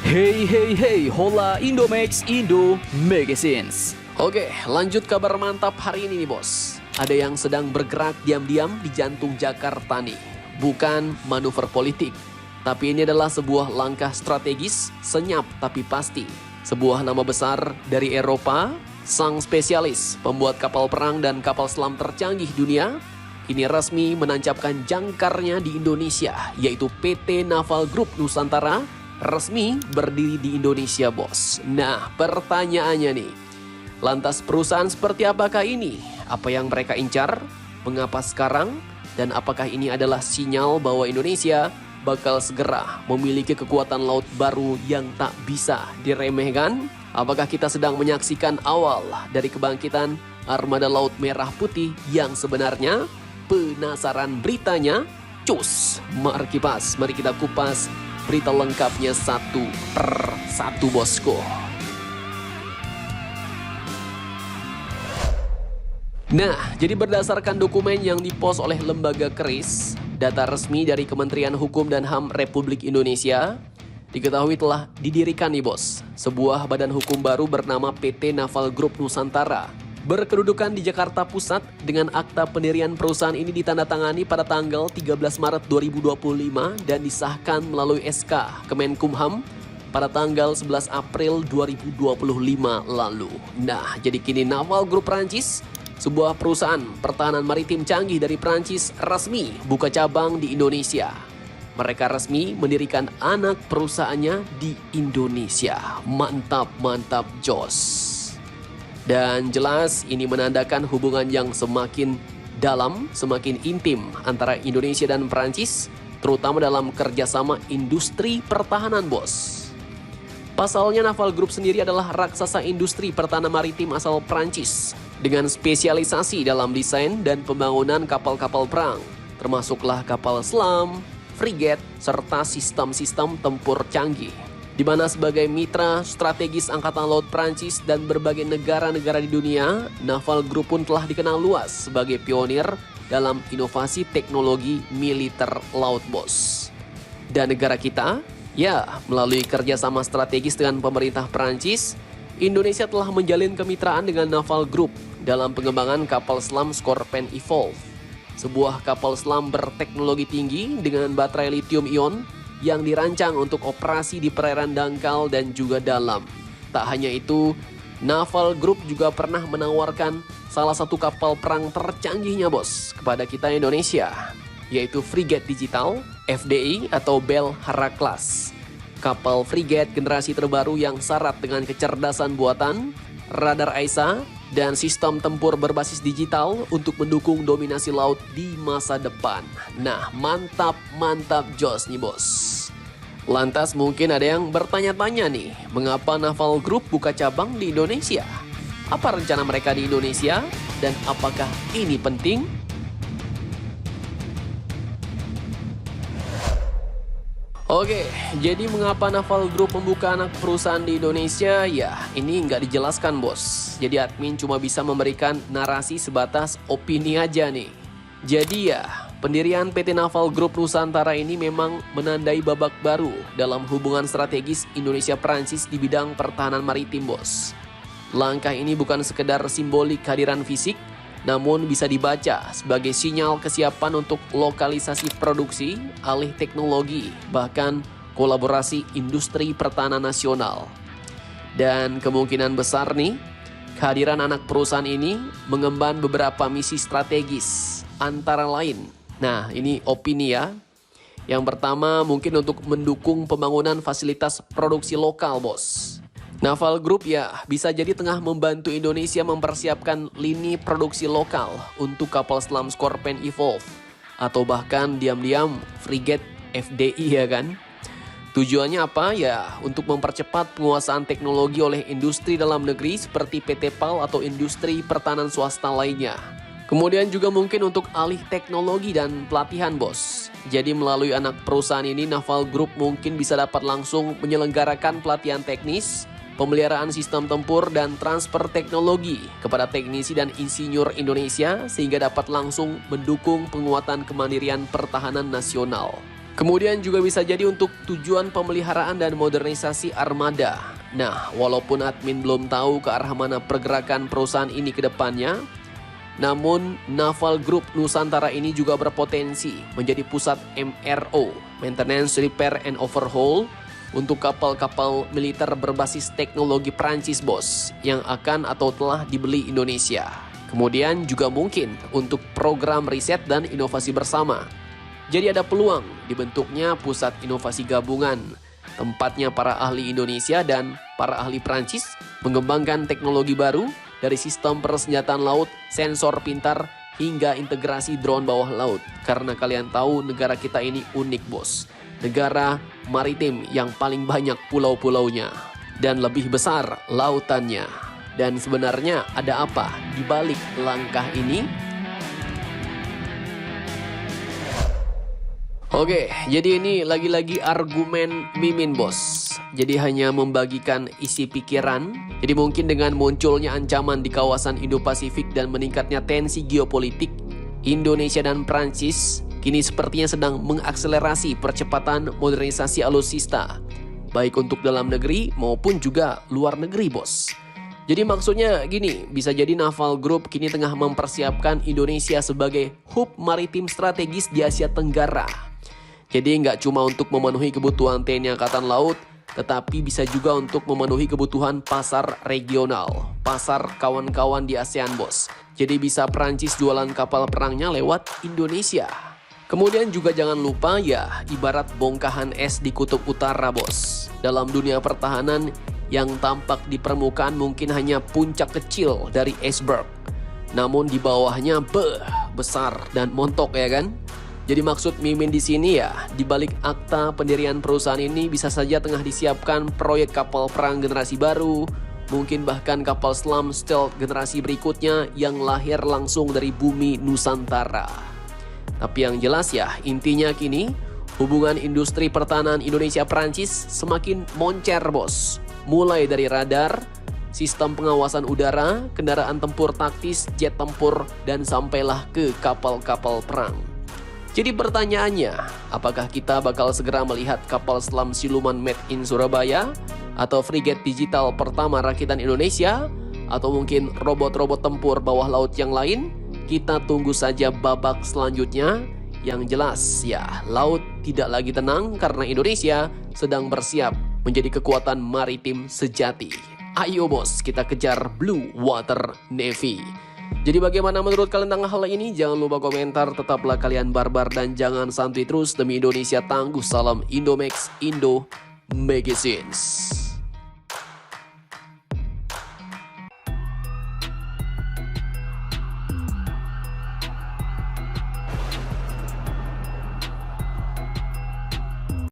Hey hey hey, hola Indomax Indo Magazines. Oke, lanjut kabar mantap hari ini nih bos. Ada yang sedang bergerak diam-diam di jantung Jakarta nih. Bukan manuver politik, tapi ini adalah sebuah langkah strategis, senyap tapi pasti. Sebuah nama besar dari Eropa, sang spesialis pembuat kapal perang dan kapal selam tercanggih dunia, ini resmi menancapkan jangkarnya di Indonesia, yaitu PT Naval Group Nusantara, resmi berdiri di Indonesia bos. Nah pertanyaannya nih, lantas perusahaan seperti apakah ini? Apa yang mereka incar? Mengapa sekarang? Dan apakah ini adalah sinyal bahwa Indonesia bakal segera memiliki kekuatan laut baru yang tak bisa diremehkan? Apakah kita sedang menyaksikan awal dari kebangkitan armada laut merah putih yang sebenarnya? Penasaran beritanya? Cus, mari kipas, mari kita kupas berita lengkapnya satu per satu bosku. Nah, jadi berdasarkan dokumen yang dipost oleh lembaga KRIS, data resmi dari Kementerian Hukum dan HAM Republik Indonesia, diketahui telah didirikan nih bos, sebuah badan hukum baru bernama PT Naval Group Nusantara. Berkedudukan di Jakarta Pusat, dengan akta pendirian perusahaan ini ditandatangani pada tanggal 13 Maret 2025 dan disahkan melalui SK Kemenkumham pada tanggal 11 April 2025 lalu. Nah, jadi kini Naval Group Prancis, sebuah perusahaan pertahanan maritim canggih dari Prancis, resmi buka cabang di Indonesia. Mereka resmi mendirikan anak perusahaannya di Indonesia. Mantap, mantap, jos. Dan jelas ini menandakan hubungan yang semakin dalam, semakin intim antara Indonesia dan Prancis, terutama dalam kerjasama industri pertahanan bos. Pasalnya Naval Group sendiri adalah raksasa industri pertahanan maritim asal Prancis dengan spesialisasi dalam desain dan pembangunan kapal-kapal perang, termasuklah kapal selam, frigat, serta sistem-sistem tempur canggih. Di mana sebagai mitra strategis Angkatan Laut Prancis dan berbagai negara-negara di dunia, Naval Group pun telah dikenal luas sebagai pionir dalam inovasi teknologi militer laut bos. Dan negara kita, ya melalui kerjasama strategis dengan pemerintah Prancis, Indonesia telah menjalin kemitraan dengan Naval Group dalam pengembangan kapal selam Scorpène Evolve, sebuah kapal selam berteknologi tinggi dengan baterai lithium-ion yang dirancang untuk operasi di perairan dangkal dan juga dalam. Tak hanya itu, Naval Group juga pernah menawarkan salah satu kapal perang tercanggihnya bos kepada kita Indonesia, yaitu frigat digital FDI atau Bell Heracles. Kapal frigat generasi terbaru yang syarat dengan kecerdasan buatan, radar AESA, dan sistem tempur berbasis digital untuk mendukung dominasi laut di masa depan. Nah, mantap, mantap jos nih bos. Lantas mungkin ada yang bertanya-tanya nih, mengapa Naval Group buka cabang di Indonesia? Apa rencana mereka di Indonesia? Dan apakah ini penting? Oke, jadi mengapa Naval Group membuka anak perusahaan di Indonesia? Ya, ini nggak dijelaskan bos. Jadi admin cuma bisa memberikan narasi sebatas opini aja nih. Jadi ya, pendirian PT Naval Group Nusantara ini memang menandai babak baru dalam hubungan strategis Indonesia-Prancis di bidang pertahanan maritim bos. Langkah ini bukan sekedar simbolik kehadiran fisik, namun bisa dibaca sebagai sinyal kesiapan untuk lokalisasi produksi, alih teknologi, bahkan kolaborasi industri pertahanan nasional. Dan kemungkinan besar nih, kehadiran anak perusahaan ini mengemban beberapa misi strategis, antara lain. Nah, ini opini ya. Yang pertama mungkin untuk mendukung pembangunan fasilitas produksi lokal bos. Naval Group ya bisa jadi tengah membantu Indonesia mempersiapkan lini produksi lokal untuk kapal selam Scorpène Evolve atau bahkan diam-diam frigat FDI ya kan. Tujuannya apa ya? Untuk mempercepat penguasaan teknologi oleh industri dalam negeri seperti PT PAL atau industri pertahanan swasta lainnya. Kemudian juga mungkin untuk alih teknologi dan pelatihan bos. Jadi melalui anak perusahaan ini Naval Group mungkin bisa dapat langsung menyelenggarakan pelatihan teknis, pemeliharaan sistem tempur dan transfer teknologi kepada teknisi dan insinyur Indonesia sehingga dapat langsung mendukung penguatan kemandirian pertahanan nasional. Kemudian juga bisa jadi untuk tujuan pemeliharaan dan modernisasi armada. Nah, walaupun admin belum tahu ke arah mana pergerakan perusahaan ini ke depannya, namun Naval Group Nusantara ini juga berpotensi menjadi pusat MRO, Maintenance, Repair, and Overhaul, untuk kapal-kapal militer berbasis teknologi Prancis, bos, yang akan atau telah dibeli Indonesia. Kemudian juga mungkin untuk program riset dan inovasi bersama. Jadi ada peluang dibentuknya pusat inovasi gabungan, tempatnya para ahli Indonesia dan para ahli Prancis mengembangkan teknologi baru dari sistem persenjataan laut, sensor pintar, hingga integrasi drone bawah laut. Karena kalian tahu negara kita ini unik, bos. Negara maritim yang paling banyak pulau-pulaunya dan lebih besar lautannya. Dan sebenarnya ada apa di balik langkah ini? Oke, jadi ini lagi-lagi argumen Mimin, bos. Jadi hanya membagikan isi pikiran. Jadi mungkin dengan munculnya ancaman di kawasan Indo-Pasifik dan meningkatnya tensi geopolitik, Indonesia dan Prancis kini sepertinya sedang mengakselerasi percepatan modernisasi alutsista, baik untuk dalam negeri maupun juga luar negeri, bos. Jadi maksudnya gini, bisa jadi Naval Group kini tengah mempersiapkan Indonesia sebagai hub maritim strategis di Asia Tenggara. Jadi nggak cuma untuk memenuhi kebutuhan TNI Angkatan Laut, tetapi bisa juga untuk memenuhi kebutuhan pasar regional, pasar kawan-kawan di ASEAN, bos. Jadi bisa Prancis jualan kapal perangnya lewat Indonesia. Kemudian juga jangan lupa ya, ibarat bongkahan es di kutub utara, bos. Dalam dunia pertahanan, yang tampak di permukaan mungkin hanya puncak kecil dari iceberg. Namun di bawahnya besar dan montok, ya kan? Jadi maksud Mimin di sini ya, di balik akta pendirian perusahaan ini bisa saja tengah disiapkan proyek kapal perang generasi baru, mungkin bahkan kapal selam stealth generasi berikutnya yang lahir langsung dari bumi Nusantara. Tapi yang jelas ya, intinya kini hubungan industri pertahanan Indonesia-Prancis semakin moncer, bos. Mulai dari radar, sistem pengawasan udara, kendaraan tempur taktis, jet tempur, dan sampailah ke kapal-kapal perang. Jadi pertanyaannya, apakah kita bakal segera melihat kapal selam siluman made in Surabaya? Atau frigate digital pertama rakitan Indonesia? Atau mungkin robot-robot tempur bawah laut yang lain? Kita tunggu saja babak selanjutnya. Yang jelas ya, laut tidak lagi tenang karena Indonesia sedang bersiap menjadi kekuatan maritim sejati. Ayo bos, kita kejar Blue Water Navy. Jadi bagaimana menurut kalian tentang hal ini? Jangan lupa komentar, tetaplah kalian barbar dan jangan santuy terus demi Indonesia tangguh. Salam Indomax, Indo Magazines.